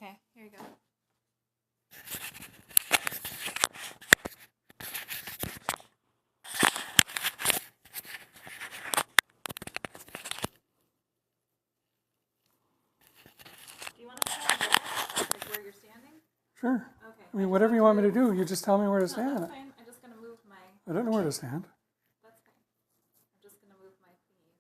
Okay, here you go. Do you want to stand there, like where you're standing? Sure. Okay. I mean, whatever you want me to do, you just tell me where to No, stand. that's fine. I'm just going to move my... I don't know where to stand. That's fine. I'm just going to move my thingies.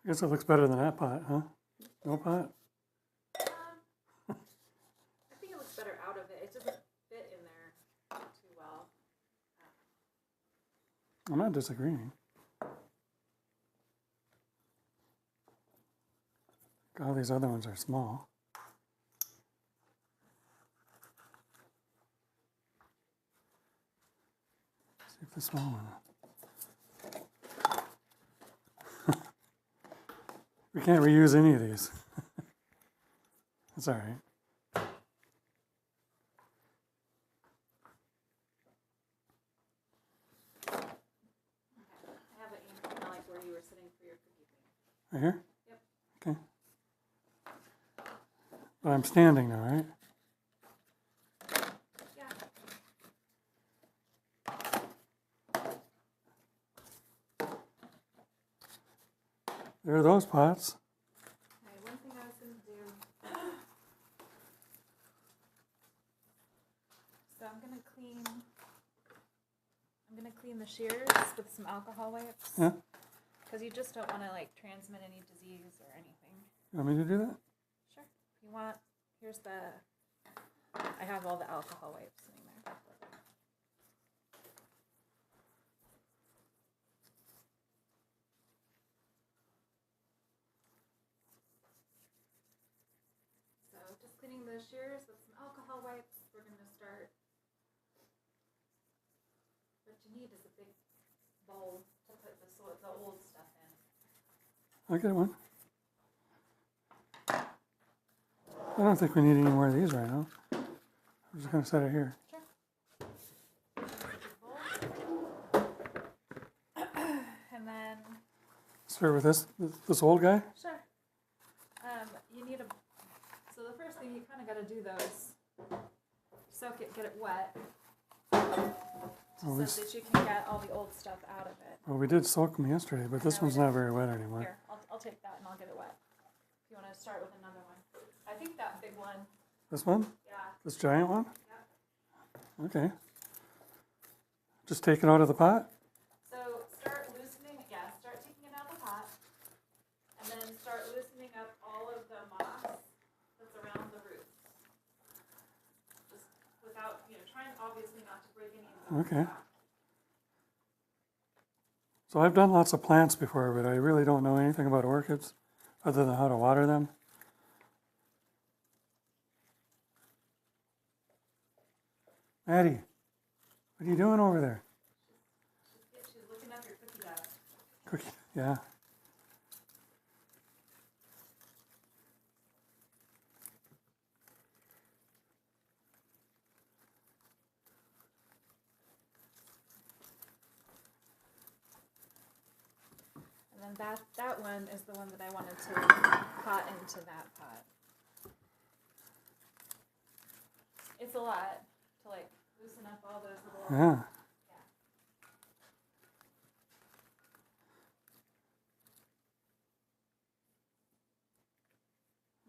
I guess it looks better than that pot, huh? No pot? I think it looks better out of it. It doesn't fit in there too well. I'm not disagreeing. All these other ones are small. See if the small one. We can't reuse any of these. That's all right. Okay. I have it kind of like where you were sitting for your cookie thing. Right here? Yep. Okay. But I'm standing now, right? Yeah. There are those pots. Okay, one thing I was going to do. So I'm going to clean the shears with some alcohol wipes. Yeah. Because you just don't want to like transmit any disease or anything. You want me to do that? Sure. If you want, here's I have all the alcohol wipes sitting there. So just cleaning the shears with some alcohol wipes. We're going to start. What you need is a big bowl to put the old stuff in. I'll get one. I don't think we need any more of these right now. I'm just going to set it here. Sure. And then... Start with this old guy? Sure. You need so the first thing you kind of got to do though is soak it, get it wet, so that you can get all the old stuff out of it. Well, we did soak them yesterday, but this one's not very wet anymore. Here, I'll take that and I'll get it wet. If you want to start with another one. I think that big one. This one? Yeah. This giant one? Yeah. Okay. Just take it out of the pot? So start loosening, start taking it out of the pot, and then start loosening up all of the moss that's around the roots. Just without, trying obviously not to break any of the Okay. So I've done lots of plants before, but I really don't know anything about orchids other than how to water them. Maddie, what are you doing over there? She's looking up your cookie dough. Cookie, yeah. And then that one is the one that I wanted to pot into that pot. It's a lot to like loosen up all those little... Yeah.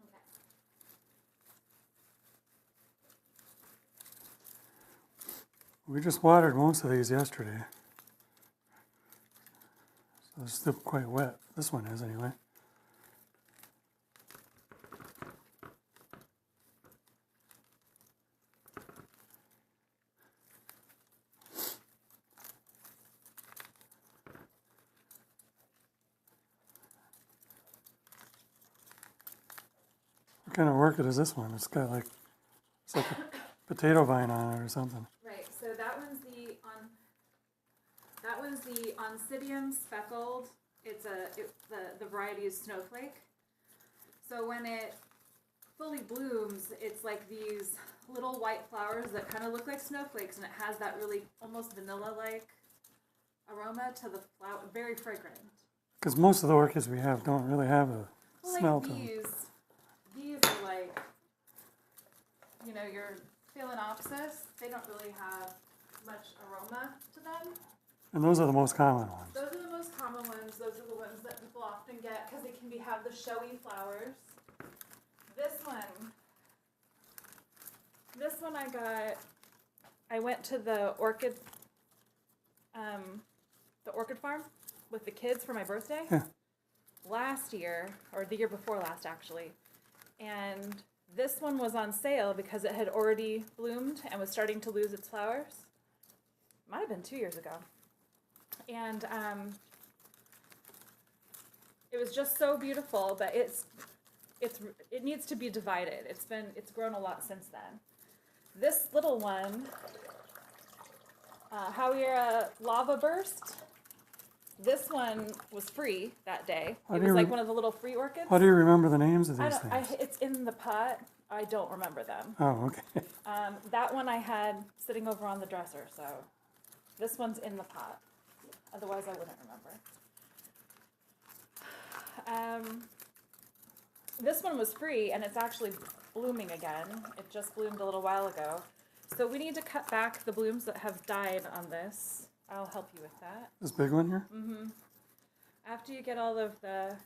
Okay. We just watered most of these yesterday. So they're still quite wet. This one is anyway. kind of orchid is this one? It's like a potato vine on it or something. Right, so that one's the Oncidium speckled. The variety is snowflake. So when it fully blooms, it's like these little white flowers that kind of look like snowflakes, and it has that really almost vanilla-like aroma to the flower, very fragrant. Because most of the orchids we have don't really have a smell to them. These are like, your Phalaenopsis. They don't really have much aroma to them. And those are the most common ones. Those are the most common ones. Those are the ones that people often get because they can have the showy flowers. This one I went to the orchid farm with the kids for my birthday. Yeah. Last year, or the year before last actually. And this one was on sale because it had already bloomed and was starting to lose its flowers. Might have been 2 years ago. And it was just so beautiful, but it needs to be divided. It's grown a lot since then. This little one, Howiera Lava Burst. This one was free that day. It was like one of the little free orchids. How do you remember the names of these things? It's in the pot. I don't remember them. Oh, okay. That one I had sitting over on the dresser, so this one's in the pot. Otherwise, I wouldn't remember. This one was free, and it's actually blooming again. It just bloomed a little while ago. So we need to cut back the blooms that have died on this. I'll help you with that. This big one here? Mm-hmm. After you get all of the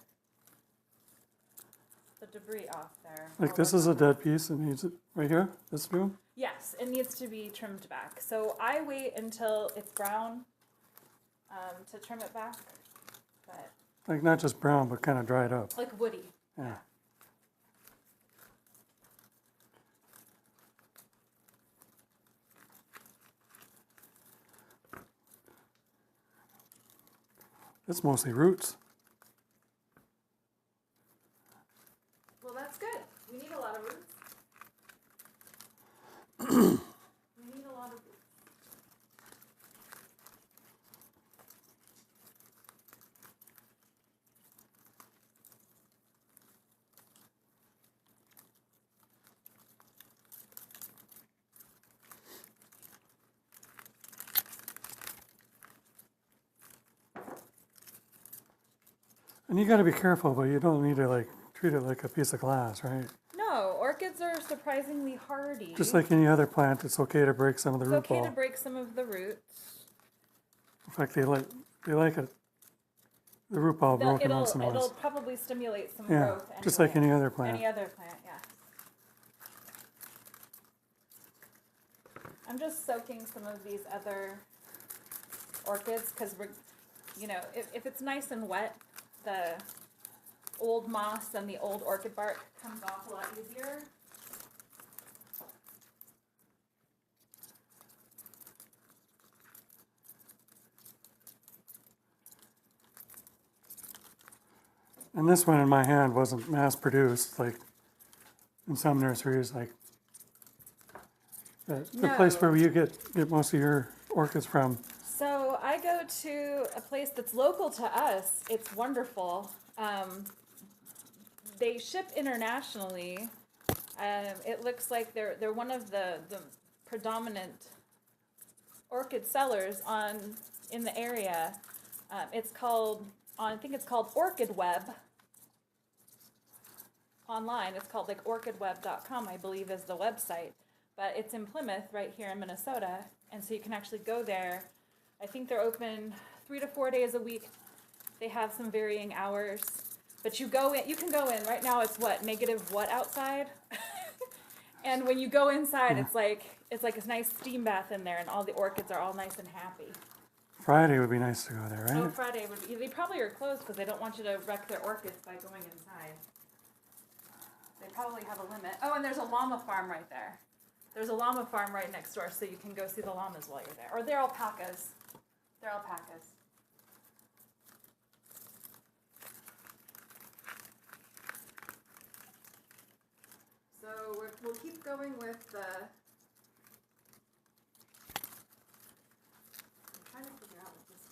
debris off there. Like this is a dead piece. It needs it right here, this bloom? Yes, it needs to be trimmed back. So I wait until it's brown to trim it back. But Like not just brown, but kind of dried up. like woody. Yeah. It's mostly roots. Well, that's good. We need a lot of roots. We need a lot of roots. And you got to be careful, but you don't need to like treat it like a piece of glass, right? No, orchids are surprisingly hardy. Just like any other plant, it's okay to break some of the root It's okay ball. to break some of the roots. In fact, they like it. The root ball broken once in a It'll while. probably stimulate some Yeah, growth. just like anyway. any other plant. Any other plant, yeah. I'm just soaking some of these other orchids because if it's nice and wet, the old moss and the old orchid bark comes off a lot easier. And this one in my hand wasn't mass produced, like in some nurseries, like the place where you get most of your orchids from. So I go to a place that's local to us. It's wonderful. They ship internationally. It looks like they're one of the predominant orchid sellers in the area. It's called OrchidWeb. Online, it's called like OrchidWeb.com, I believe, is the website. But it's in Plymouth, right here in Minnesota, and so you can actually go there. I think they're open 3 to 4 days a week. They have some varying hours, but you can go in. Right now, it's negative outside, and when you go inside, it's like a nice steam bath in there, and all the orchids are all nice and happy. Friday would be nice to go there, right? Oh, Friday would be. They probably are closed because they don't want you to wreck their orchids by going inside. They probably have a limit. Oh, and there's a llama farm right there. There's a llama farm right next door, so you can go see the llamas while you're there. Or they're alpacas. They're alpacas. So we'll keep going with the. I'm trying to figure out what this is.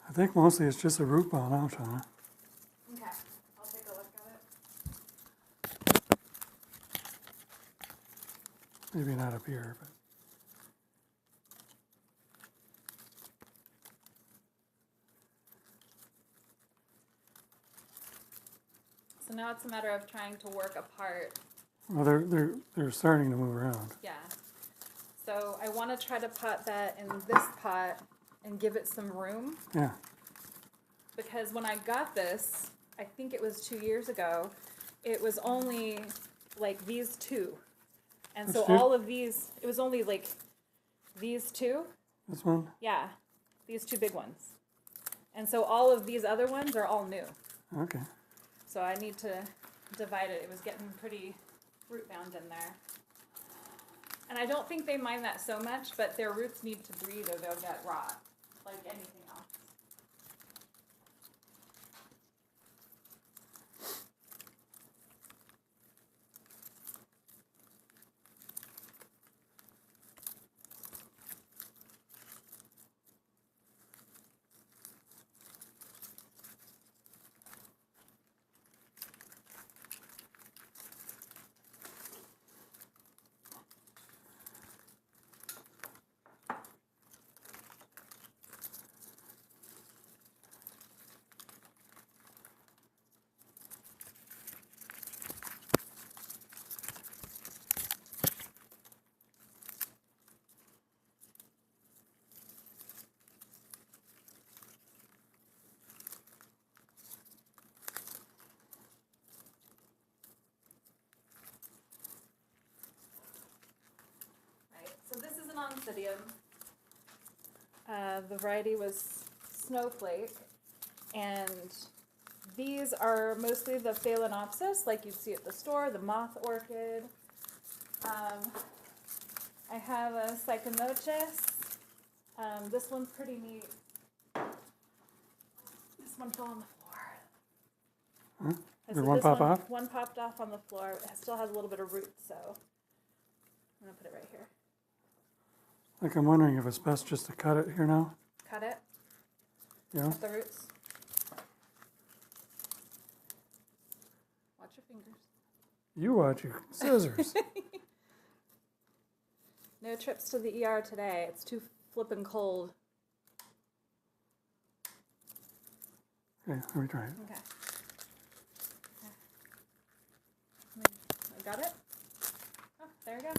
I think mostly it's just a root ball now, Shauna. Okay, I'll take a look at it. Maybe not up here, but. So now it's a matter of trying to work apart. Well, they're starting to move around. Yeah. So I want to try to pot that in this pot and give it some room. Yeah. Because when I got this, I think it was 2 years ago, it was only like these two. And so That's two? all of these, it was only like these two. This one? Yeah, these two big ones. And so all of these other ones are all new. Okay. So I need to divide it. It was getting pretty root bound in there. And I don't think they mind that so much, but their roots need to breathe or they'll get rot, like anything else. So this is an Oncidium. The variety was Snowflake, and these are mostly the Phalaenopsis, like you'd see at the store, the moth orchid. I have a Psychonotis. This one's pretty neat. This one fell on the floor. Huh? Did one pop off? One popped off on the floor. It still has a little bit of root, so I'm going to put it right here. Like I'm wondering if it's best just to cut it here now. Cut it. Yeah. Cut the roots. Watch your fingers. You watch your scissors. No trips to the ER today. It's too flippin' cold. Okay, let me try it. Okay. I got it? Oh, there we go.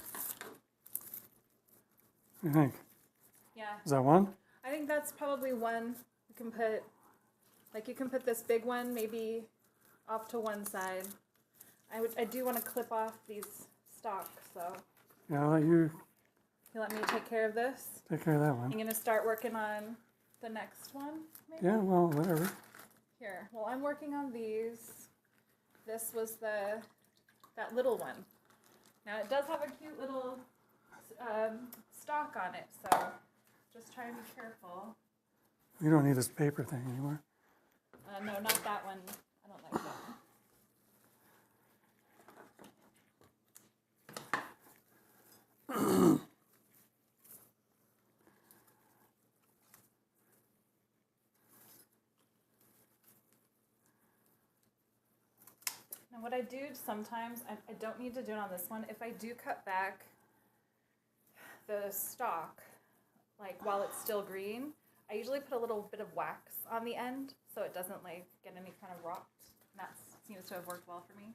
What do you think? Yeah. Is that one? I think that's probably one you can put, like you can put this big one maybe off to one side. I do want to clip off these stalks, so. Yeah, I'll let you You let me take care of this? take care of that I'm one. going to start working on the next one, maybe? Yeah, well, whatever. Here, well, I'm working on these. This was that little one. Now, it does have a cute little stalk on it, so just try and be careful. You don't need this paper thing anymore. No, not that one. I don't like that one. Now what I do sometimes, I don't need to do it on this one, if I do cut back the stalk, like while it's still green, I usually put a little bit of wax on the end so it doesn't like get any kind of rot. And that seems to have worked well for me.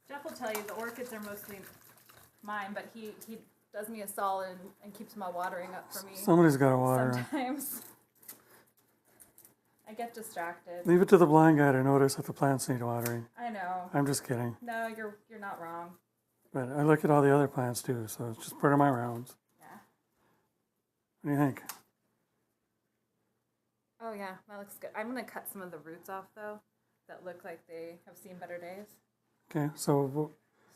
Jeff will tell you the orchids are mostly mine, but he does me a solid and keeps my watering up for me. Somebody's got to water 'em. Sometimes. I get distracted. Leave it to the blind guy to notice if the plants need watering. I know. I'm just kidding. No, you're not wrong. But I look at all the other plants too, so it's just part of my rounds. Yeah. What do you think? Oh yeah, that looks good. I'm gonna cut some of the roots off though, that look like they have seen better days. Okay, so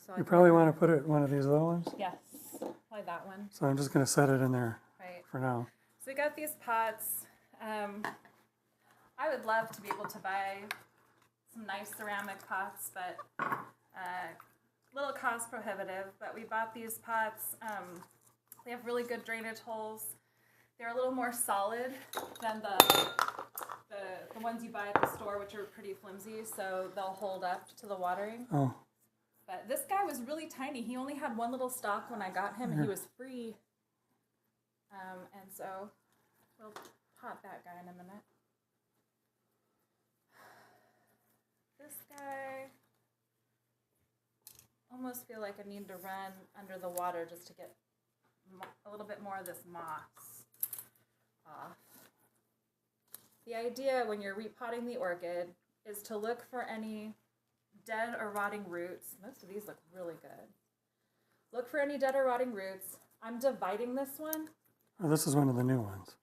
So You probably want to put it in one of these little ones. Yes, probably that one. So I'm just going to set it in there Right. for now. So we got these pots. I would love to be able to buy some nice ceramic pots, but a little cost prohibitive. But we bought these pots. They have really good drainage holes. They're a little more solid than the ones you buy at the store, which are pretty flimsy, so they'll hold up to the watering. Oh, But this guy was really tiny. He only had one little stalk when I got him, and he was free. And so we'll pot that guy in a minute. This guy, almost feel like I need to run under the water just to get a little bit more of this moss off. The idea when you're repotting the orchid is to look for any dead or rotting roots. Most of these look really good. Look for any dead or rotting roots. I'm dividing this one. oh, this is one of the new ones.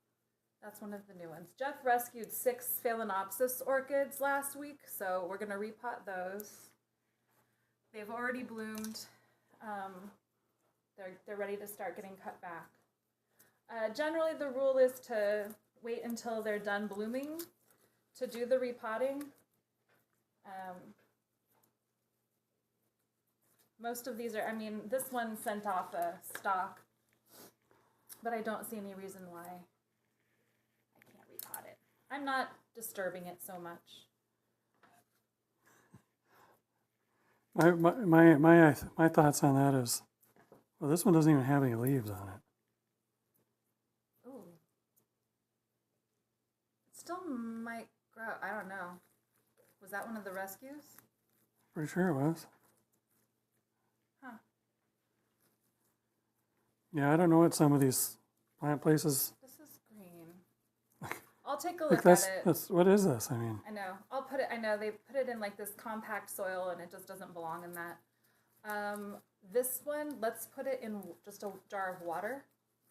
That's one of the new ones. Jeff rescued 6 Phalaenopsis orchids last week, so we're going to repot those. They've already bloomed. They're ready to start getting cut back. Generally, the rule is to wait until they're done blooming to do the repotting. Most of these are, I mean, this one sent off a stalk, but I don't see any reason why I can't repot it. I'm not disturbing it so much. My thoughts on that is, well, this one doesn't even have any leaves on it. Ooh. It still might grow. I don't know. Was that one of the rescues? Pretty sure it was. Huh. Yeah, I don't know what some of these plant places. This is green. I'll take a Like look at it. that's what is this? I mean, I know. I'll put it. I know they put it in like this compact soil, and it just doesn't belong in that. This one, let's put it in just a jar of water,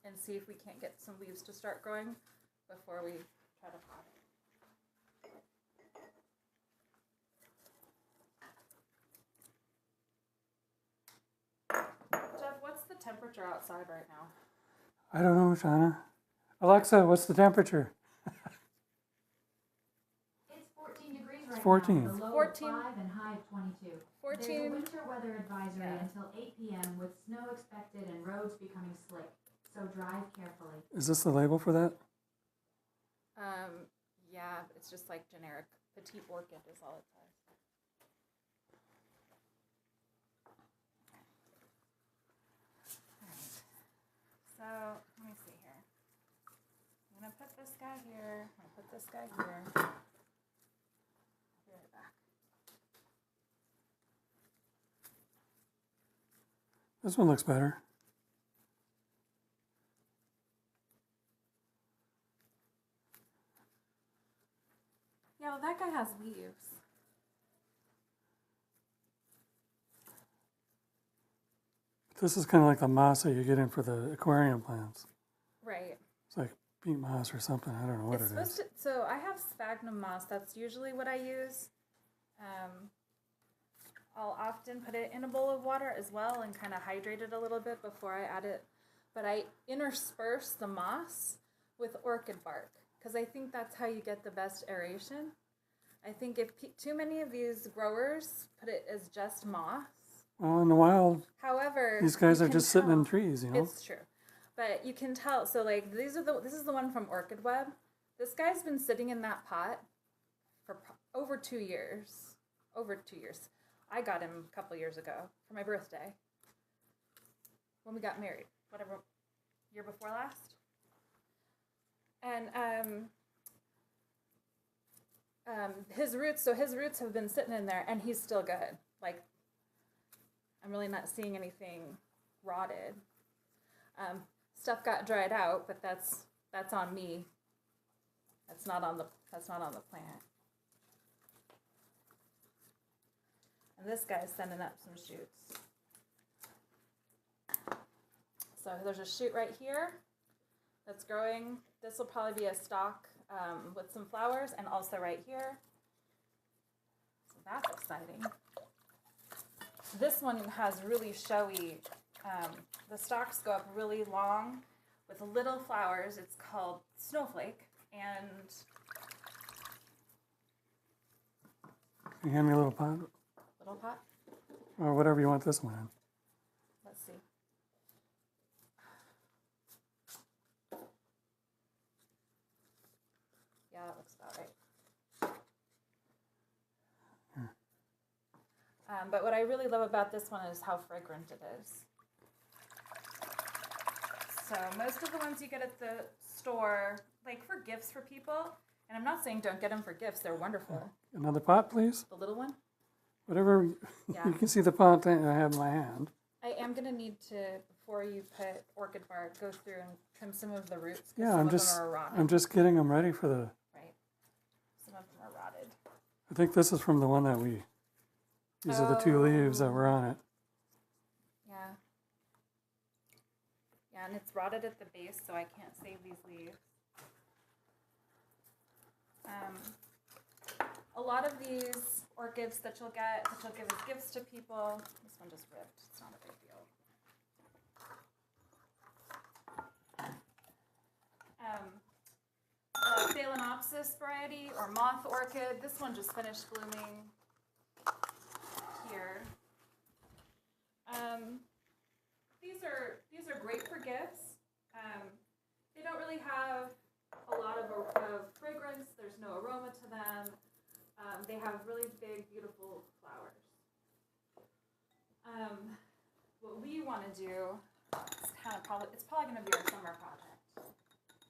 and see if we can't get some leaves to start growing before we try to pot it. Jeff, what's the temperature outside right now? I don't know, Shauna. Alexa, what's the temperature? It's 14 degrees right 14. now. The low 14. of 5 and high of 22. 14. There's a winter weather advisory Yeah. until 8 p.m. with snow expected and roads becoming slick. So drive carefully. Is this the label for that? Yeah, it's just like generic petite orchid is all it says. Alright. So, let me see here. I'm going to put this guy here. I'm going to put this guy here. I'll be right back. This one looks better. Yeah, well, that guy has leaves. This is kind of like the moss that you get in for the aquarium plants. Right. It's like peat moss or something. I don't know what It's it is. supposed to, so I have sphagnum moss. That's usually what I use. I'll often put it in a bowl of water as well and kind of hydrate it a little bit before I add it. But I intersperse the moss with orchid bark because I think that's how you get the best aeration. I think if too many of these growers put it as just moss. Well, in the wild, However, these guys you are can just sitting in tell- trees, you know? It's true. But you can tell, so like this is the one from OrchidWeb. This guy's been sitting in that pot for over 2 years. Over 2 years. I got him a couple years ago for my birthday. When we got married. Whatever, year before last. And his roots have been sitting in there and he's still good. Like, I'm really not seeing anything rotted. Stuff got dried out, but that's on me. That's not on the plant. And this guy's sending up some shoots. So there's a shoot right here that's growing. This will probably be a stalk with some flowers, and also right here. So that's exciting. This one has really showy, the stalks go up really long with little flowers. It's called Snowflake, and Can you hand me a little pot? little pot. Or whatever you want this one in. Let's see. Yeah, that looks about right. But what I really love about this one is how fragrant it is. So most of the ones you get at the store, like for gifts for people, and I'm not saying don't get them for gifts, they're wonderful. Another pot, please? The little one? Whatever, Yeah. you can see the pot that I have in my hand. I am going to need to, before you put orchid bark, go through and trim some of the roots. 'Cause Yeah, some I'm of just, them are rotted. I'm just getting them ready for the, Right. Some of them are rotted. I think this is from the one that these are the two leaves that were on it. Yeah. Yeah, and it's rotted at the base, so I can't save these leaves. A lot of these orchids that you'll get, that you'll give as gifts to people, this one just ripped, it's not a big deal. The Phalaenopsis variety, or moth orchid, this one just finished blooming here. These are great for gifts. They don't really have a lot of fragrance. There's no aroma to them. They have really big, beautiful flowers. What we want to do, it's probably going to be our summer project,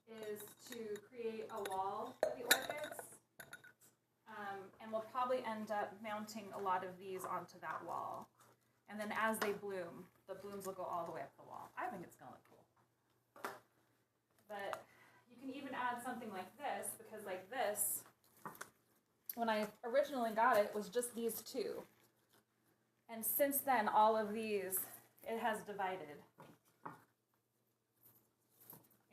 is to create a wall for the orchids. And we'll probably end up mounting a lot of these onto that wall. And then as they bloom, the blooms will go all the way up the wall. I think it's going to look cool. But you can even add something like this, because like this, when I originally got it, was just these two. And since then, all of these, it has divided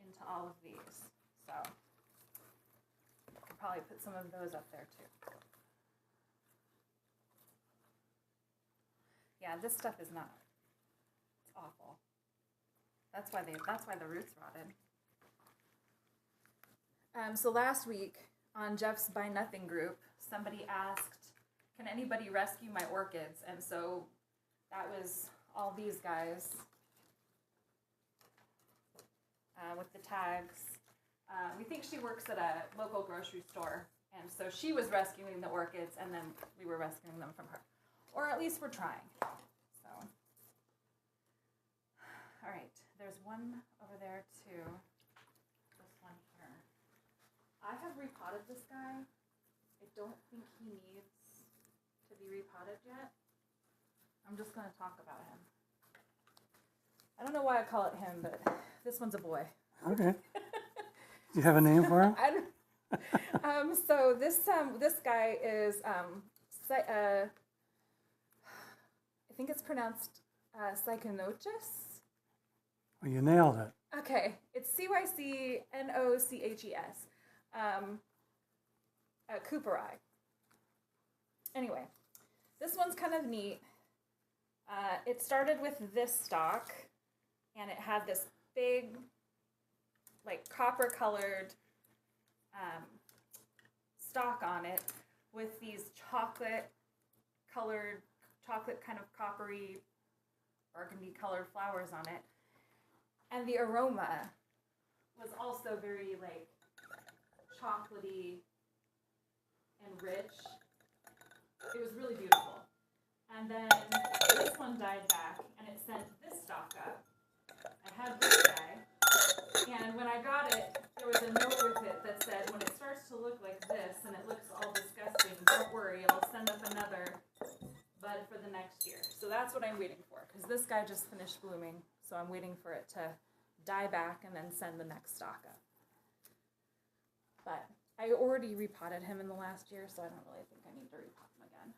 into all of these. So I could probably put some of those up there too. Yeah, this stuff is not. It's awful. That's why the roots rotted. So last week on Jeff's Buy Nothing group, somebody asked, "Can anybody rescue my orchids?" And so that was all these guys with the tags. We think she works at a local grocery store, and so she was rescuing the orchids, and then we were rescuing them from her. Or at least we're trying. So, all right, there's one over there too. This one here. I have repotted this guy. I don't think he needs to be repotted yet. I'm just going to talk about him. I don't know why I call it him, but this one's a boy. Okay. Do you have a name for him? So this guy is I think it's pronounced Cycnoches. Well, you nailed it. Okay, it's Cycnoches. Cooperi. Anyway, this one's kind of neat. It started with this stalk, and it had this big, like copper-colored stalk on it with these chocolate kind of coppery, burgundy-colored flowers on it. And the aroma was also very, like, chocolatey and rich. It was really beautiful. And then this one died back, and it sent this stalk up. I had this guy, and when I got it, there was a note with it that said, when it starts to look like this and it looks all disgusting, don't worry, it'll send up another bud for the next year. So that's what I'm waiting for, because this guy just finished blooming, so I'm waiting for it to die back and then send the next stalk up. But I already repotted him in the last year, so I don't really think I need to repot him again.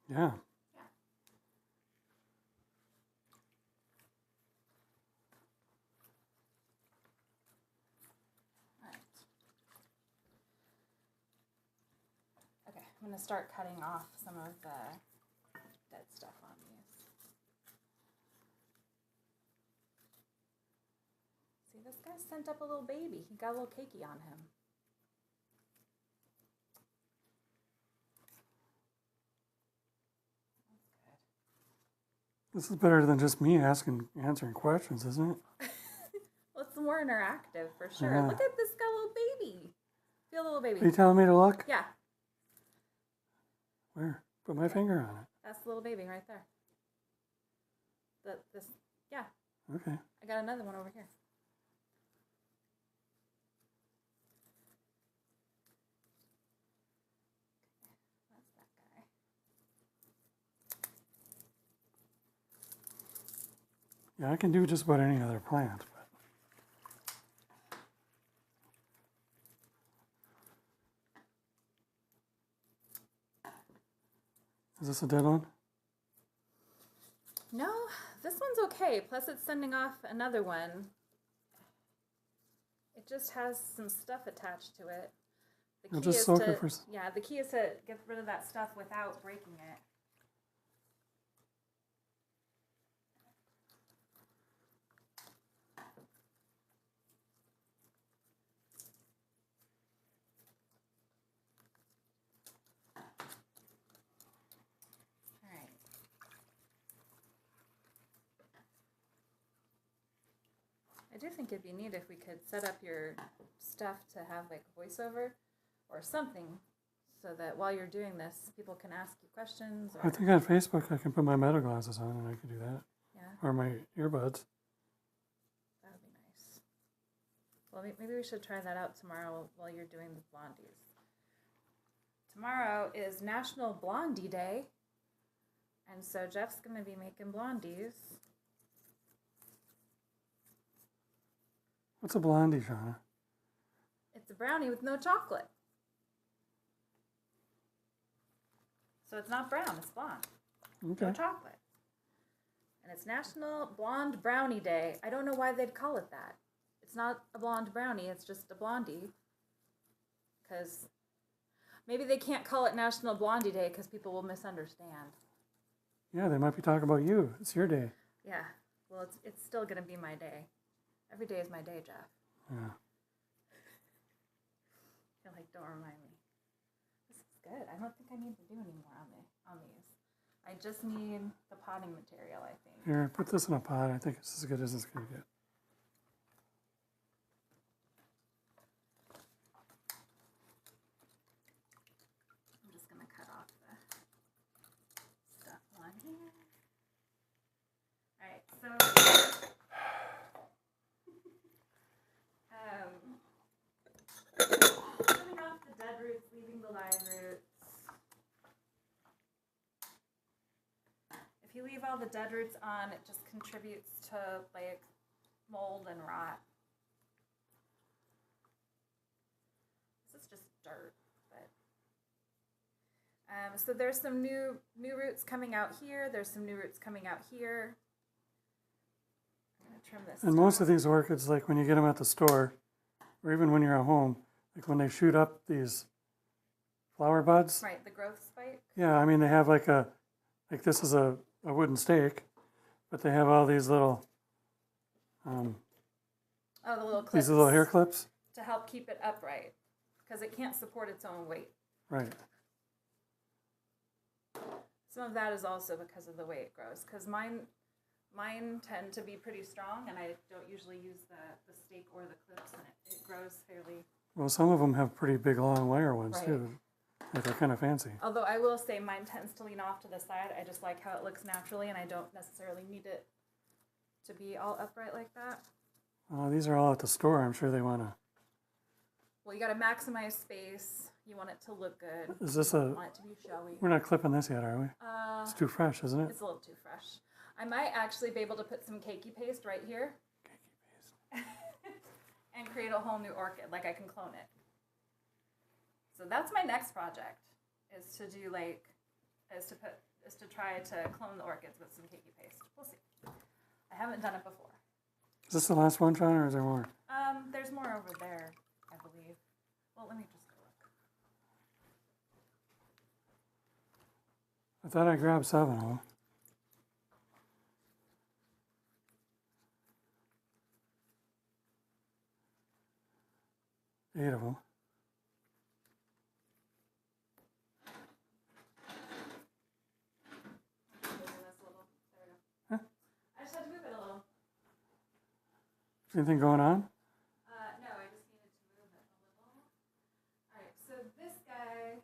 Yeah. I'm gonna start cutting off some of the dead stuff on these. See, this guy sent up a little baby. He got a little cakey on him. This is better than just me answering questions, isn't it? Well, it's more interactive for sure. Yeah. Look at this got a little baby. Feel the little baby. Are you telling me to look? Yeah, Where? Put my finger on it. that's the little baby right there. Yeah, Okay. I got another one over here. That's that guy. Yeah, I can do just about any other plant. Is this a dead one? No, this one's okay. Plus it's sending off another one. It just has some stuff attached to it. I'll just soak it for yeah, the key is to get rid of that stuff without breaking it. I do think it'd be neat if we could set up your stuff to have like voiceover or something so that while you're doing this, people can ask you questions. Or, I think on Facebook I can put my meta glasses on and I can do that. yeah, Or my earbuds. that would be nice. Well, maybe we should try that out tomorrow while you're doing the blondies. Tomorrow is National Blondie Day, and so Jeff's going to be making blondies. What's a blondie, Shauna? It's a brownie with no chocolate. So it's not brown, it's blonde. Okay. No chocolate. And it's National Blonde Brownie Day. I don't know why they'd call it that. It's not a blonde brownie, it's just a blondie. Because maybe they can't call it National Blondie Day because people will misunderstand. Yeah, they might be talking about you. It's your day. Yeah, well, it's still going to be my day. Every day is my day, Jeff. Yeah. You're like, don't remind me. This is good. I don't think I need to do any more on these. I just need the potting material, I think. Here, put this in a pot. I think it's as good as it's going to get. I'm just going to cut off the stuff on here. All right, so cutting off the dead roots, leaving the live roots. If you leave all the dead roots on, it just contributes to like mold and rot. This is just dirt, but so there's some new roots coming out here. There's some new roots coming out here. I'm gonna trim this. And most of these orchids, like when you get them at the store, or even when you're at home, like when they shoot up these flower buds. Right, the growth spike. Yeah, I mean they have like this is a wooden stake, but they have all these little Oh, the little clips. these little hair clips. To help keep it upright, because it can't support its own weight. Right. Some of that is also because of the way it grows, because mine tend to be pretty strong, and I don't usually use the stake or the clips, and it grows fairly. Well, some of them have pretty big, long wire ones Right. too. Like they're kind of fancy. Although I will say mine tends to lean off to the side. I just like how it looks naturally, and I don't necessarily need it to be all upright like that. These are all at the store. I'm sure they want to. Well, you got to maximize space. You want it to look good. Is this You a? want it to be showy. We're not clipping this yet, are we? It's too fresh, isn't it? It's a little too fresh. I might actually be able to put some cakey paste right here. Cakey paste. And create a whole new orchid. Like I can clone it. So that's my next project. Is to do is to try to clone the orchids with some cakey paste. We'll see. I haven't done it before. Is this the last one, John, or is there more? There's more over there, I believe. Well, let me just go look. I thought I grabbed 7 of them. Eight of them. Moving this a little. There we go. Huh? I just had to move it a little. Anything going on? No, I just needed to move it a little. Alright, so this guy,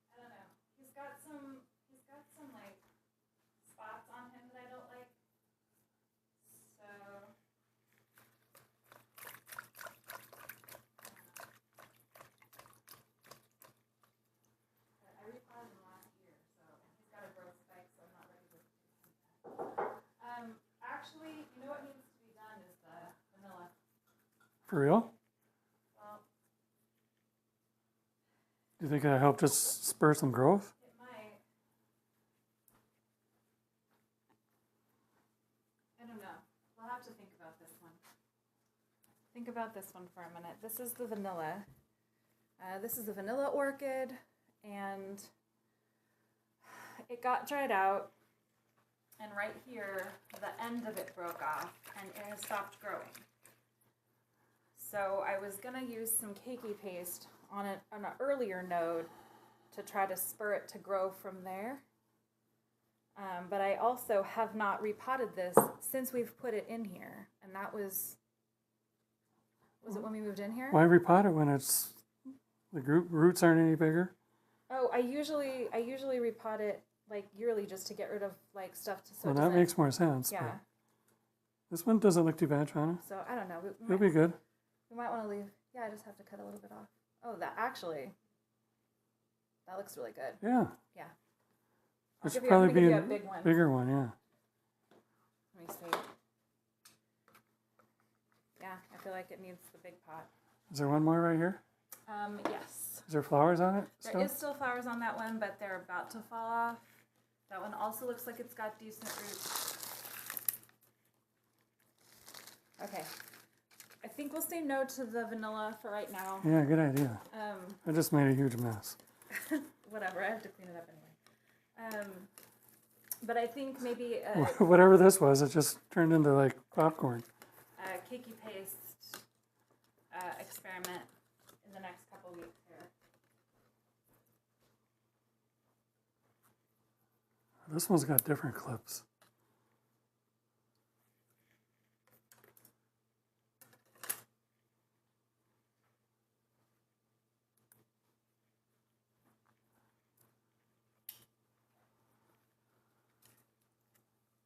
I don't know. He's got some like spots on him that I don't like. So I repotted him last year, so and he's got a growth spike, so I'm not ready to do that. Actually, you know what needs to be done is the vanilla. For real? Well, Do you think that'll help just spur some growth? it might. I don't know. We'll have to think about this one. Think about this one for a minute. This is the vanilla. This is the vanilla orchid, and it got dried out. And right here, the end of it broke off, and it has stopped growing. So I was gonna use some cakey paste on an earlier node to try to spur it to grow from there. But I also have not repotted this since we've put it in here, and that was it when we moved in here? Why repot it when it's the roots aren't any bigger? Oh, I usually repot it like yearly just to get rid of like stuff to so Well, it that doesn't- makes more sense. yeah. But this one doesn't look too bad, Shauna. So I don't know. It'll be good. We might want to leave. Yeah, I just have to cut a little bit off. Oh, that looks really good. Yeah. Yeah. It should I'm probably gonna be give you a a big one. bigger one, yeah. Let me see. Yeah, I feel like it needs the big pot. Is there one more right here? Yes. Is there flowers on it still? There is still flowers on that one, but they're about to fall off. That one also looks like it's got decent roots. Okay. I think we'll say no to the vanilla for right now. Yeah, good idea. I just made a huge mess. Whatever, I have to clean it up anyway. But I think maybe Whatever this was, it just turned into like popcorn. a cakey paste experiment in the next couple weeks here. This one's got different clips.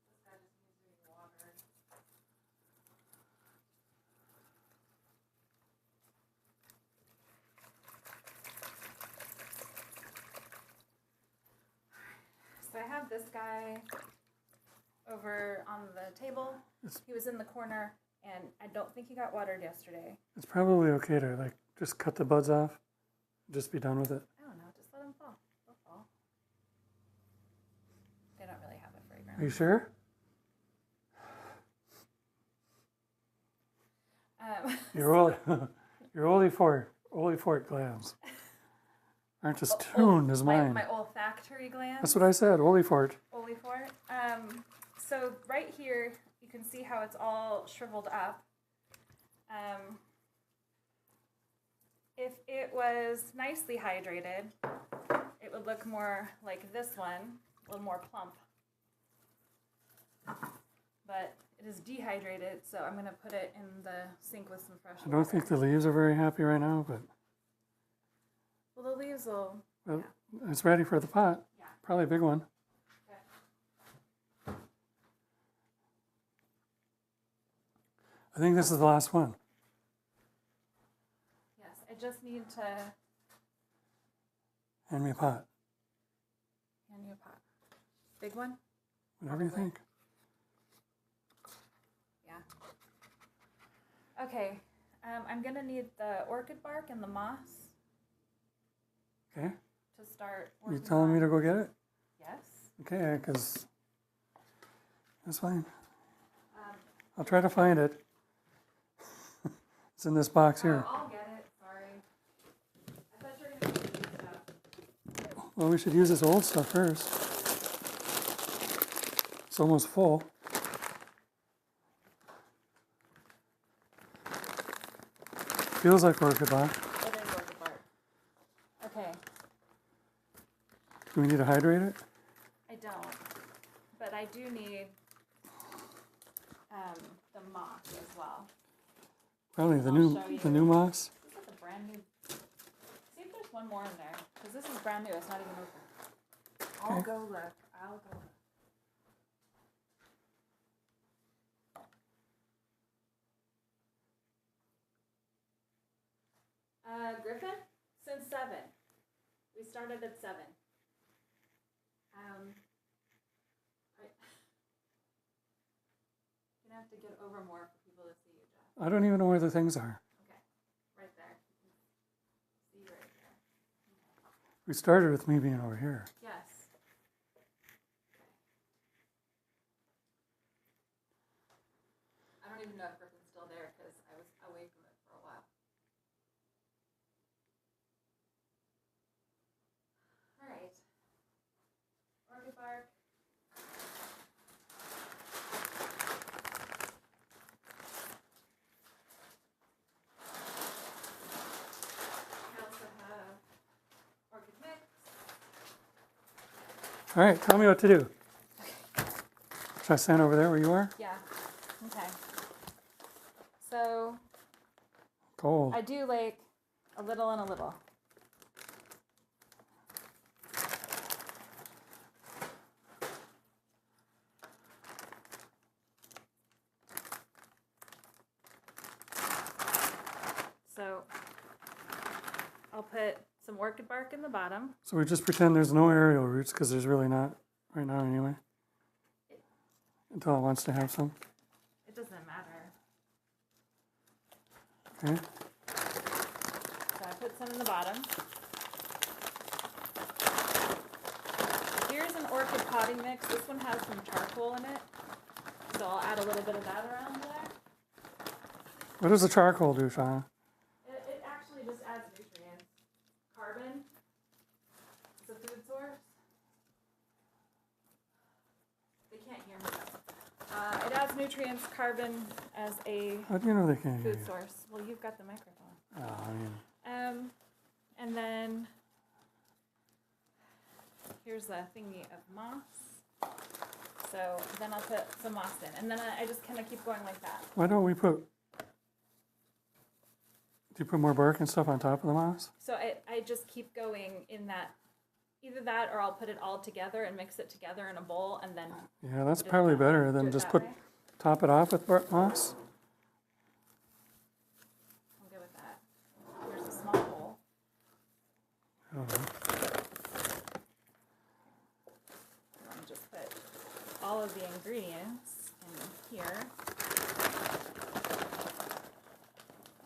This guy just needs to be watered. So I have this guy over on the table. He was in the corner, and I don't think he got watered yesterday. It's probably okay to like just cut the buds off, just be done with it. I don't know, just let them fall. They'll fall. They don't really have a fragrance. Are you sure? Your olifort glands aren't as tuned as mine. My olfactory glands. That's what I said, olifort. Olifort. So right here, you can see how it's all shriveled up. If it was nicely hydrated, it would look more like this one, a little more plump. But it is dehydrated, so I'm going to put it in the sink with some fresh water. I don't think the leaves are very happy right now, but Well, the leaves will... well, it's ready for the pot. Yeah. Probably a big one. Okay. I think this is the last one. Yes, I just need to Hand me a pot. hand you a pot. Big one? Whatever you think. Yeah. Okay, I'm going to need the orchid bark and the moss Okay. to start You working telling me on. to go get it? Yes. Okay, because that's fine. Um, I'll try to find it. It's in this box here. Oh, I'll get it. Sorry. I thought you were going to do stuff. Well, we should use this old stuff first. It's almost full. Feels like orchid bark. It is orchid bark. Okay, Do we need to hydrate it? I don't, but I do need the moss as well. Probably the new moss. This is a brand new. See if there's one more in there, because this is brand new. It's not even open. I'll Okay. go look. I'll go look. Griffin? Since 7. We started at 7. I'm gonna have to get over more for people to see you, Jeff. I don't even know where the things are. Okay, right there. See you right there. We started with me being over here. Yes. I don't even know if Griffin's still there because I was away from it for a while. All right. Orchid bark. I also have orchid mix. All right, tell me what to do. Should I stand over there where you are? Yeah. Okay. So Cold. I do like a little and a little. So I'll put some orchid bark in the bottom. So we just pretend there's no aerial roots because there's really not right now anyway. Until it wants to have some. It doesn't matter. Okay. So I put some in the bottom. Here's an orchid potting mix. This one has some charcoal in it. So I'll add a little bit of that around there. What does the charcoal do, Shauna? It actually just adds nutrients. Carbon. It's a food source. They can't hear me though. It adds nutrients, carbon as a How do you know they can't hear food you? source. Well, you've got the microphone. Oh, I mean, And then here's a thingy of moss. So then I'll put some moss in, and then I just kind of keep going like that. why don't we put, do you put more bark and stuff on top of the moss? So I just keep going in that, either that or I'll put it all together and mix it together in a bowl, and then Yeah, that's do it probably that way. better Do than it just that put, way. top it off with moss. I'm good with that. Here's a small bowl. I don't know. I'm gonna just put all of the ingredients in here.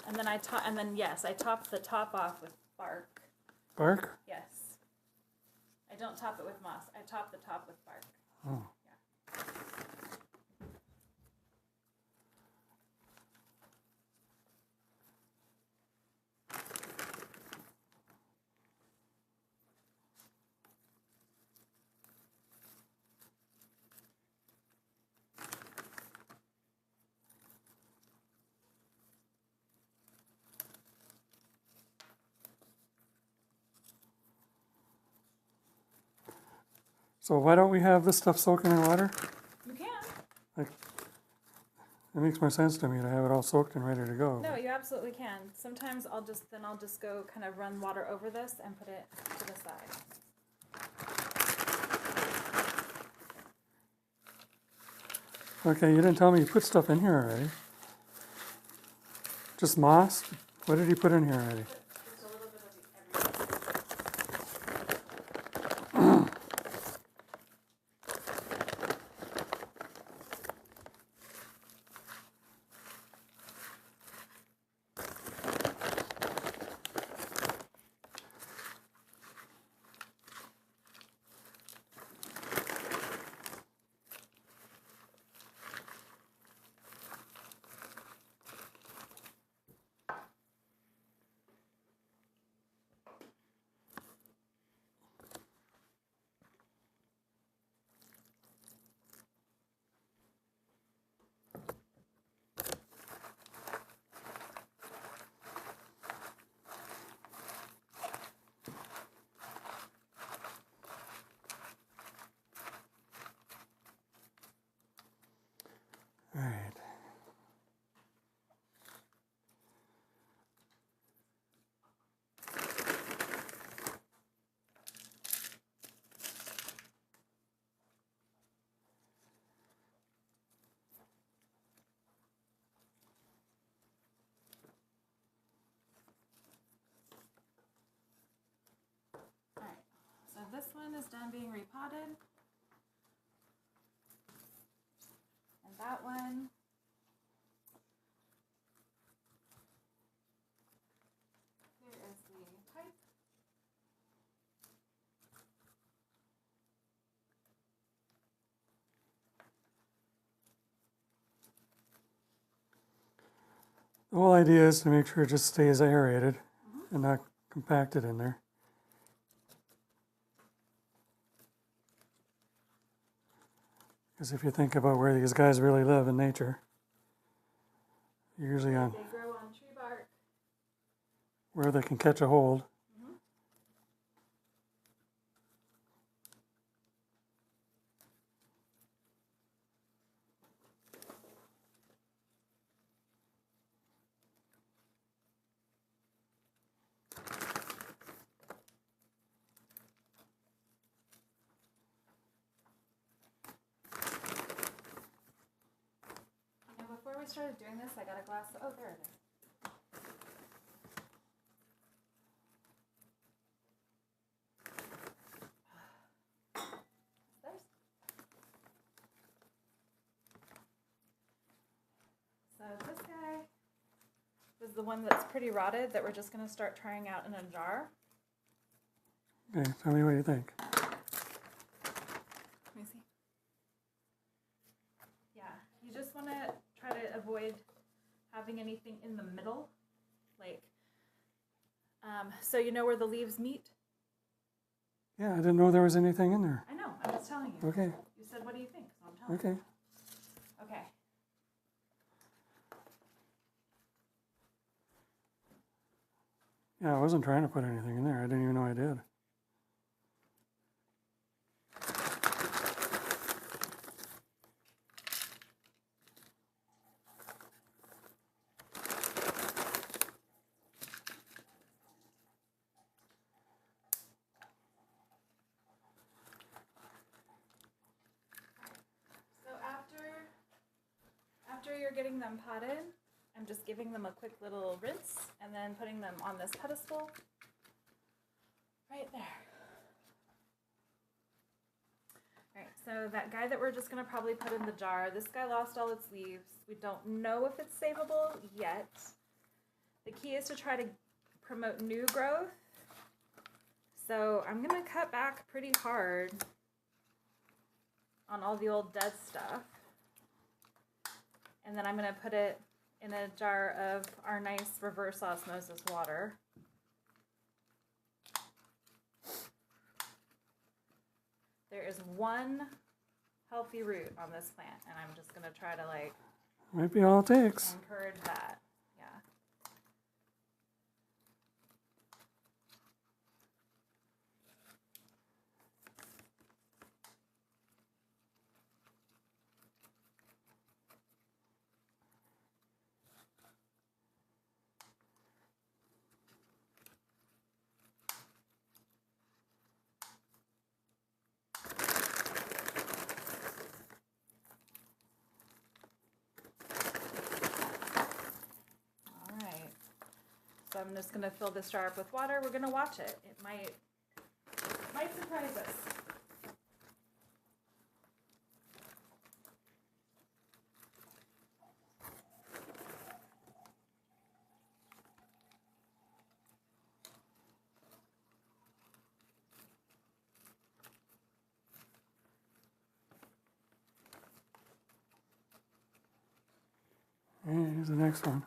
And then I top the top off with bark. Bark? Yes. I don't top it with moss. I top the top with bark. Oh. So why don't we have this stuff soaking in water? You can. Like, it makes more sense to me to have it all soaked and ready to go. No, you absolutely can. Sometimes I'll just go kind of run water over this and put it to the side. Okay, you didn't tell me you put stuff in here already. Just moss? What did you put in here already? Just a little bit of everything. this one is done being repotted. And that one here is the pipe. The whole idea is to make sure it just stays aerated and not compacted in there. Because if you think about where these guys really live in nature, you're usually on They grow on tree bark. where they can catch a hold. Now before we started doing this, I got a glass. Oh, there it is. So this guy is the one that's pretty rotted that we're just going to start trying out in a jar. Okay, tell me what you think. Let me see. Yeah, you just want to try to avoid having anything in the middle, like, so you know where the leaves meet? Yeah, I didn't know there was anything in there. I know, I'm just telling you. Okay, You said, what do you think? So I'm telling you. okay. Okay. Yeah, I wasn't trying to put anything in there. I didn't even know I did. So after you're getting them potted, I'm just giving them a quick little rinse and then putting them on this pedestal right there. Alright, so that guy that we're just going to probably put in the jar, this guy lost all its leaves. We don't know if it's savable yet. The key is to try to promote new growth. So I'm going to cut back pretty hard on all the old dead stuff. And then I'm going to put it in a jar of our nice reverse osmosis water. There is one healthy root on this plant, and I'm just going to try to like Might be all it takes. encourage that. Yeah. So I'm just going to fill this jar up with water. We're going to watch it. It might surprise us. And here's the next one.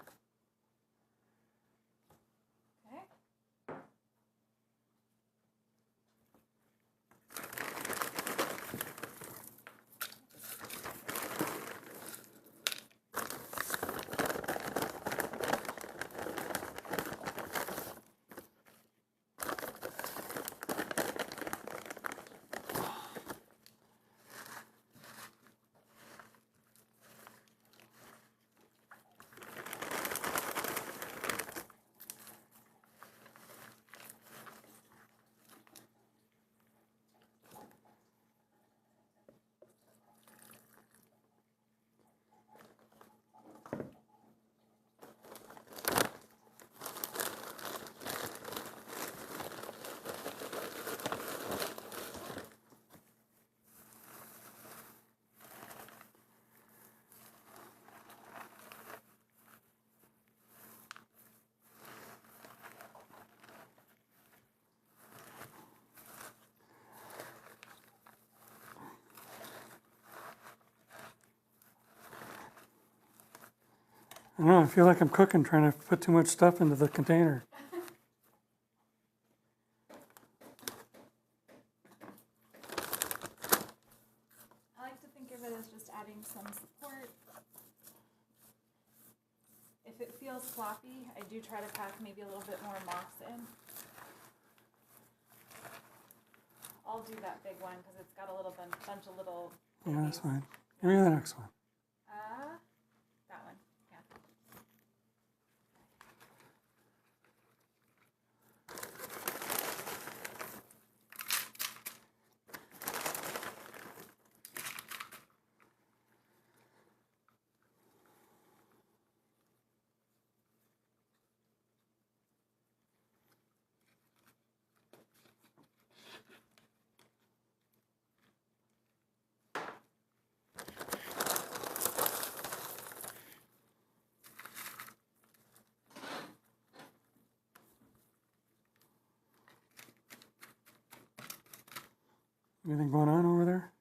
I don't know, I feel like I'm cooking, trying to put too much stuff into the container. I like to think of it as just adding some support. If it feels sloppy, I do try to pack maybe a little bit more moss in. I'll do that big one because it's got a little bunch of little. Yeah, that's fine. Give me the next one. That one. Yeah. Anything going on over there?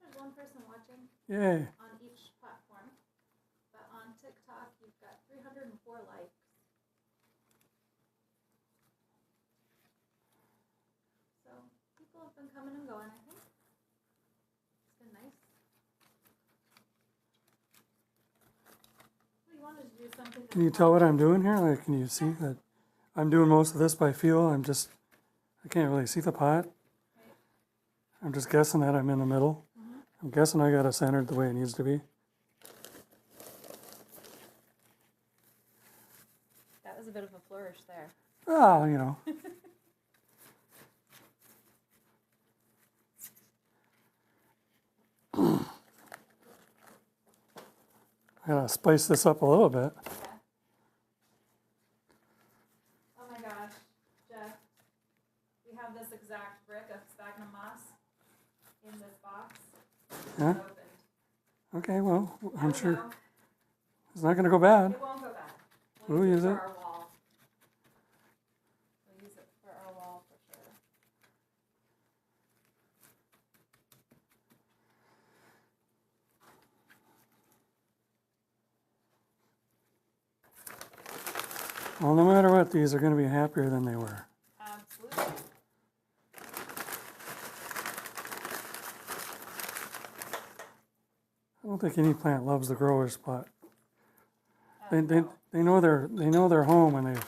There's one person watching Yay. on each platform, but on TikTok you've got 304 likes. So people have been coming and going, I think. It's been nice. We wanted to do something. Can you tell what I'm doing here? Like, can you see that I'm doing most of this by feel? I can't really see the pot. I'm just guessing that I'm in the middle. I'm guessing I got it centered the way it needs to be. That was a bit of a flourish there. Ah, you know. I gotta spice this up a little bit. Yeah. Oh my gosh, Jeff. We have this exact brick of sphagnum moss in this box. Yeah? Opened. Okay, well, Now I'm we sure know it's not gonna go bad. it won't go bad. We'll use for it. our wall. We'll use it for our wall for sure. Well, no matter what, these are gonna be happier than they were. Absolutely. I don't think any plant loves the grower's spot. They No. know their home, and they've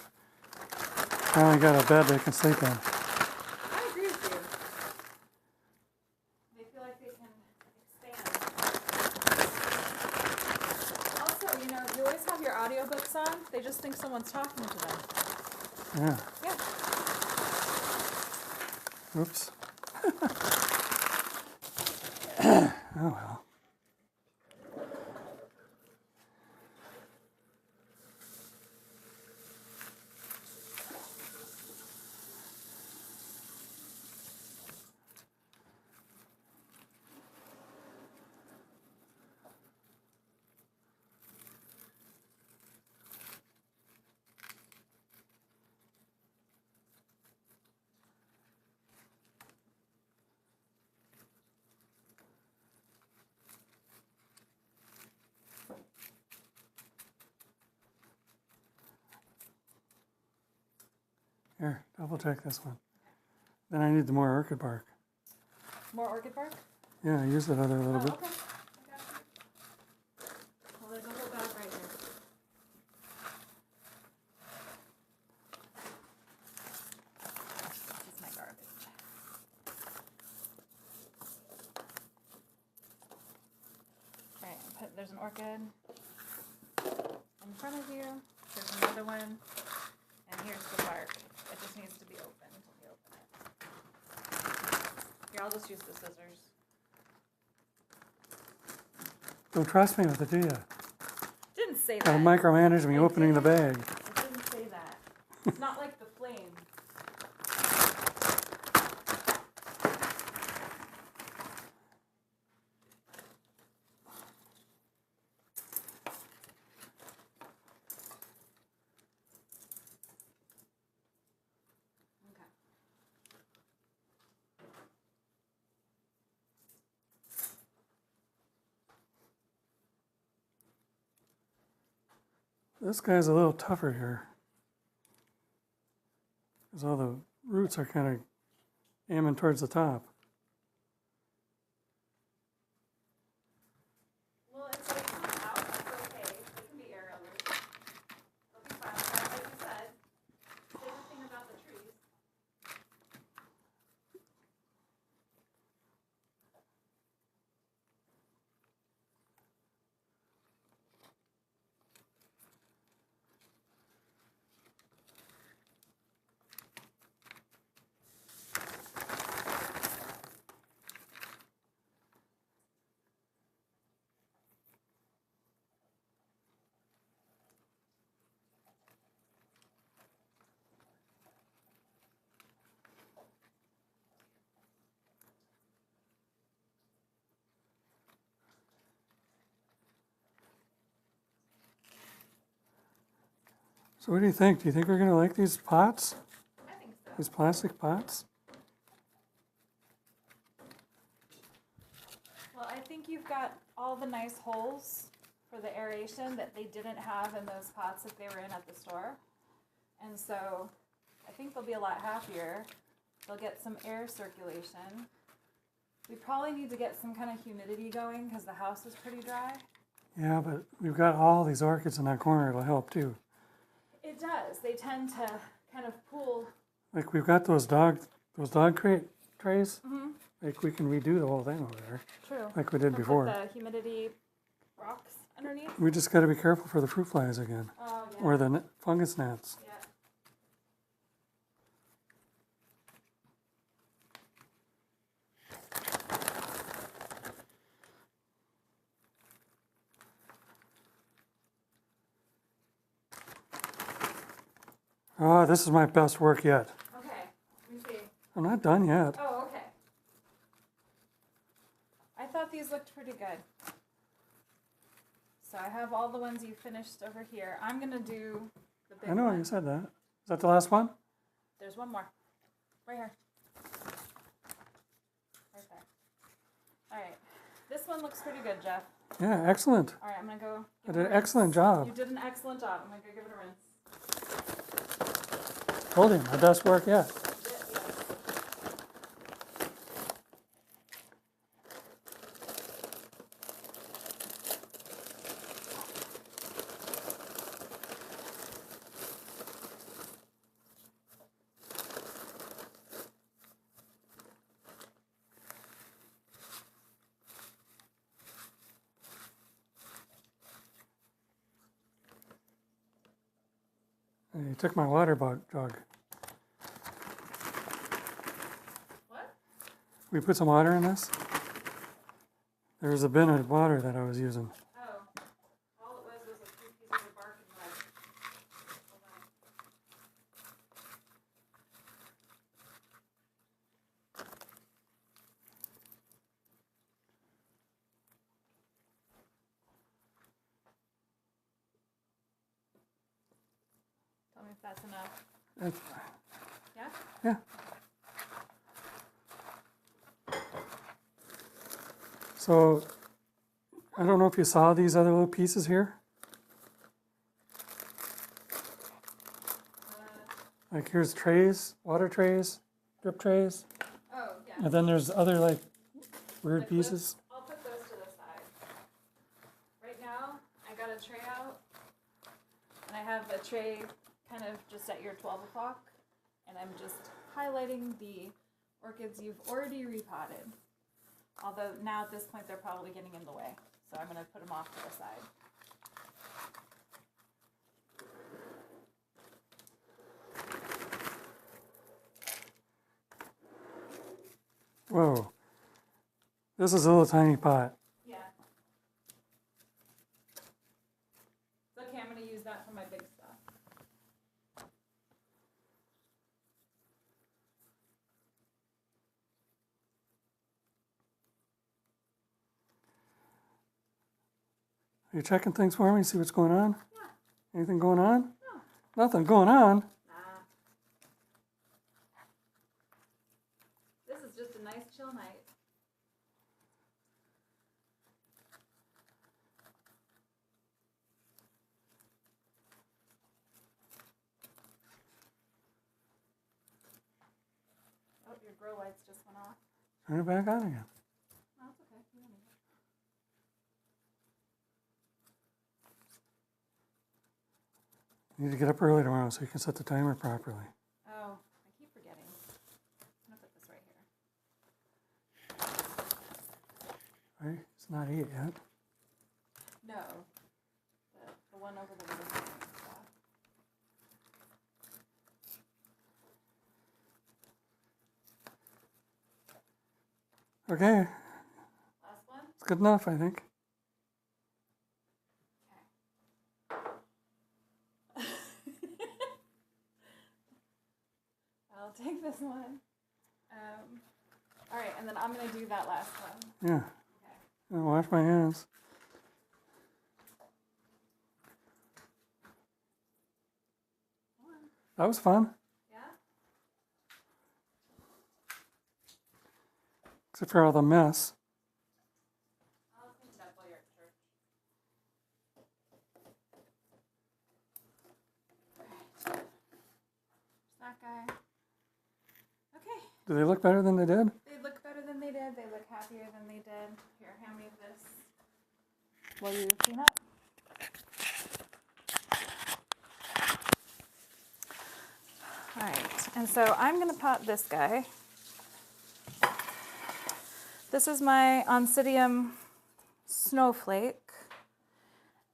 finally got a bed they can sleep in. I agree with you. They feel like they can expand. Also, you always have your audiobooks on. They just think someone's talking to them. Yeah. Yeah. Oops. Oh well. Here, double check this one. Then I need the more orchid bark. More orchid bark? Yeah, I used that other little bit. Okay. I got you. Well, there's a whole bag right here. This is my garbage. Alright, there's an orchid in front of you. There's another one. And here's the bark. It just needs to be open until we open it. Here, I'll just use the scissors. Don't trust me with it, do you? Didn't say Gotta that. micromanage me I opening the didn't. bag. I didn't say that. It's not like the flame. Okay. This guy's a little tougher here. Because all the roots are kind of aiming towards the top. Well, it's like come out, that's okay. It can be aerial roots. They'll be fine. But like you said, favorite thing about the trees. So what do you think? Do you think we're going to like these pots? I think so. These plastic pots? Well, I think you've got all the nice holes for the aeration that they didn't have in those pots that they were in at the store. And so I think they'll be a lot happier. They'll get some air circulation. We probably need to get some kind of humidity going because the house is pretty dry. Yeah, but we've got all these orchids in that corner. It'll help too. It does. They tend to kind of pool. Like we've got those dog crate trays. Mm-hmm. Like we can redo the whole thing over there, True. like we did Put before. the humidity rocks underneath. We just got to be careful for the fruit flies again, Oh, yeah. or the fungus gnats. Yeah. Oh, this is my best work yet. Okay. Let me see. I'm not done yet. Oh, okay. I thought these looked pretty good. So I have all the ones you finished over here. I'm gonna do the big I know one. you said that. Is that the last one? There's one more. Right here. Right there. Alright. This one looks pretty good, Jeff. Yeah, excellent. Alright, I'm gonna go. I give did it an a rinse. excellent job. You did an excellent job. I'm gonna go give it a rinse. Told you, my best work yet. You took my water jug. What? We put some water in this. There was a bin of water that I was using. Oh. All it was a few pieces of bark and mud. Hold on. Tell me if that's enough. That's- Yeah? Yeah. So, I don't know if you saw these other little pieces here. Like here's trays, water trays, drip trays, Oh, yeah. and then there's other like weird Like pieces. this. I'll put those to the side. Right now, I got a tray out, and I have a tray kind of just at your 12 o'clock, and I'm just highlighting the orchids you've already repotted. Although now at this point they're probably getting in the way, so I'm going to put them off to the side. Whoa. This is a little tiny pot. Yeah. It's okay, I'm going to use that for my big stuff. Are you checking things for me? See what's going on? Yeah. Anything going on? No. Nothing going on. Nah. This is just a nice chill night. your grow lights just went off. Turn it back on again. Oh, it's okay. You don't need it. You need to get up early tomorrow so you can set the timer properly. Oh, I keep forgetting. I'm gonna put this right here. Right? It's not 8 yet. No, the one over the little stuff. Okay, Last one. it's good enough, I think. Okay. I'll take this one. All right, and then I'm gonna do that last one. Yeah. Okay. And wash my hands. That was fun. Yeah. Except for all the mess. I'll clean it up while you're at church. All right. That guy. Okay. Do they look better than they did? They look better than they did. They look happier than they did. Here, hand me this. Will you clean up? All right, and so I'm gonna pot this guy. This is my Oncidium snowflake.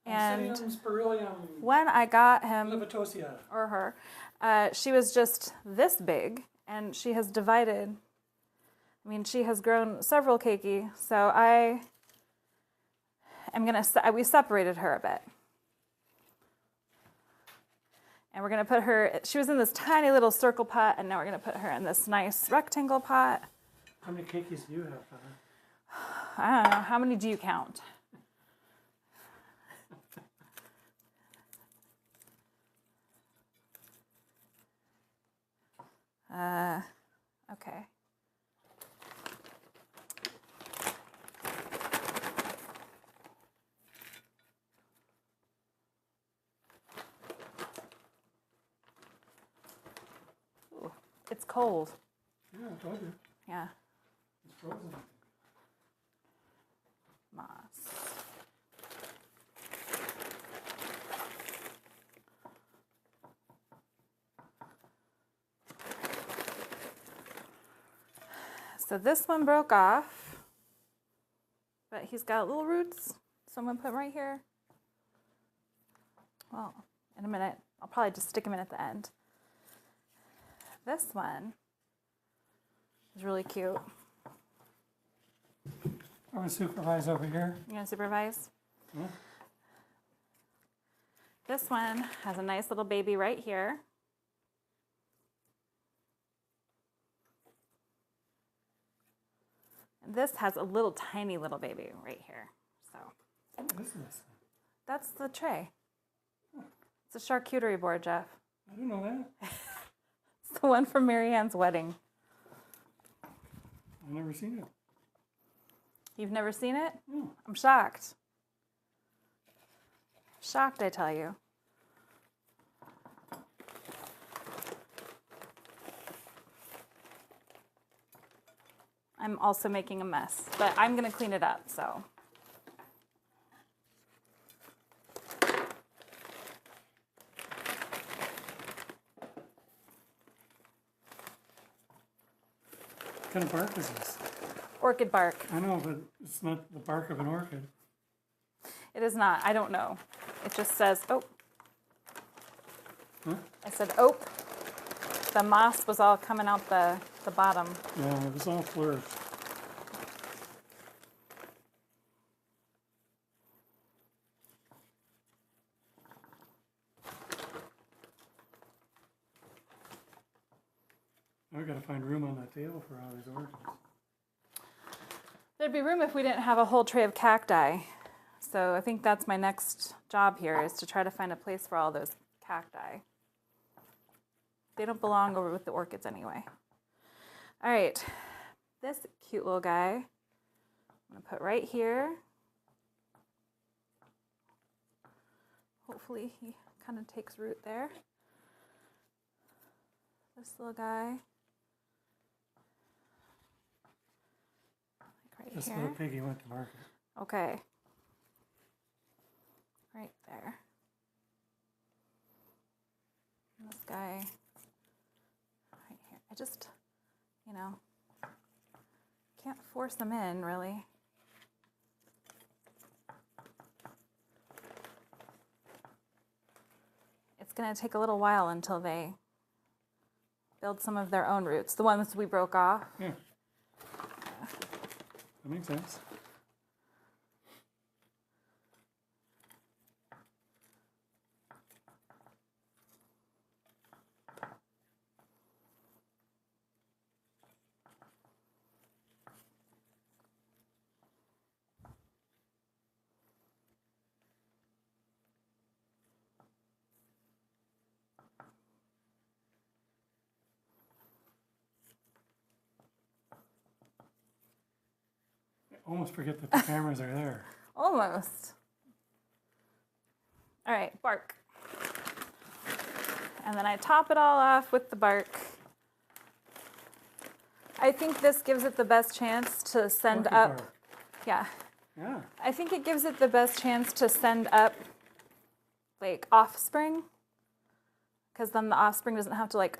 And when I got him, or her, she was just this big, and she has divided. I mean, she has grown several keiki, so we separated her a bit. And we're gonna put her, she was in this tiny little circle pot, and now we're gonna put her in this nice rectangle pot. How many keikis do you have, Heather? I don't know, how many do you count? Okay. Ooh, it's cold. Yeah, I told you. Yeah. It's frozen. Moss. So this one broke off, but he's got little roots, so I'm gonna put him right here. Well, in a minute, I'll probably just stick him in at the end. This one is really cute. I'm gonna supervise over here. You gonna supervise? Yeah. This one has a nice little baby right here. And this has a little tiny little baby right here. So What is this? that's the tray. It's a charcuterie board, Jeff. I didn't know that. It's the one from Marianne's wedding. I've never seen it. You've never seen it? No. I'm shocked. Shocked, I tell you. I'm also making a mess, but I'm gonna clean it up, so. What kind of bark is this? Orchid bark. I know, but it's not the bark of an orchid. It is not, I don't know. It just says, oh. Huh? I said, oh. The moss was all coming out the bottom. Yeah, it was all flourished. Now we gotta find room on that table for all these orchids. There'd be room if we didn't have a whole tray of cacti. So I think that's my next job here, is to try to find a place for all those cacti. They don't belong over with the orchids anyway. All right, this cute little guy, I'm gonna put right here. Hopefully he kind of takes root there. This little guy. Right Just here. the piggy went to market. Okay. Right there. And this guy right here. I just, you know, can't force them in really. It's going to take a little while until they build some of their own roots. The ones we broke off. Yeah. That makes sense. I almost forget that the cameras are there. Almost. All right, bark. And then I top it all off with the bark. I think this gives it the best chance to send Orchid up. bark. Yeah. Yeah. I think it gives it the best chance to send up like offspring. Because then the offspring doesn't have to like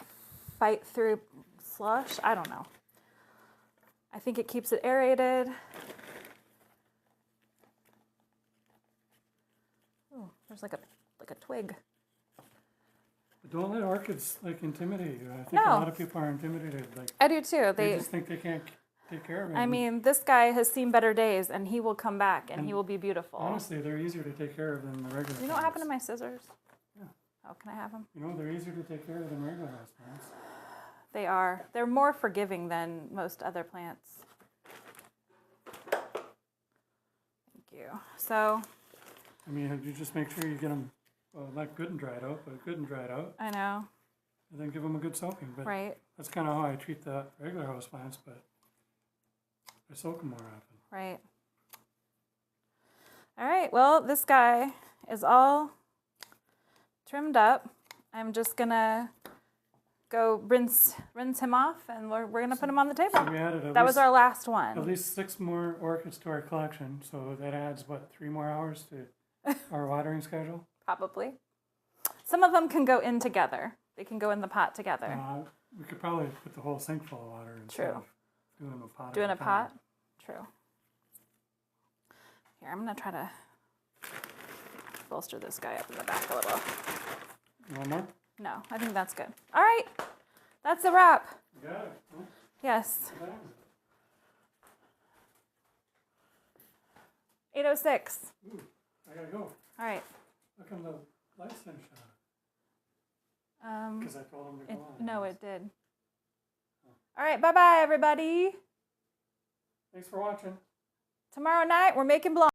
fight through slush. I don't know. I think it keeps it aerated. Oh, there's like a twig. But don't let orchids like intimidate you. I think No. a lot of people are intimidated. Like I do too. they just think they can't take care of it. I mean, this guy has seen better days, and he will come back, and he will be beautiful. Honestly, they're easier to take care of than the regular. You know what happened to my scissors? Yeah. Oh, can I have them? You know, they're easier to take care of than regular house plants. They are. They're more forgiving than most other plants. Thank you. So, I mean, you just make sure you get them, well, not good and dried out, but good and dried out, I know, and then give them a good soaking. But right? that's kind of how I treat the regular house plants, but I soak them more often. Right. All right, well, this guy is all trimmed up. I'm just gonna go rinse him off, and we're gonna put him on the table. So we added That was our last at one. least 6 more orchids to our collection, so that adds, what, 3 more hours to our watering schedule? Probably. Some of them can go in together. They can go in the pot together. We could probably put the whole sink full of water instead True. of doing a pot. Doing at a time. pot? True. Here, I'm gonna try to bolster this guy up in the back a little. One more? No, I think that's good. All right, that's a wrap. You got it. Huh? Yes, You got it. 8:06. Ooh, I gotta go. All right. How come the lights didn't shut off? Because I told them to go on. No, it did. All right, bye-bye, everybody. Thanks for watching. Tomorrow night, we're making blonde.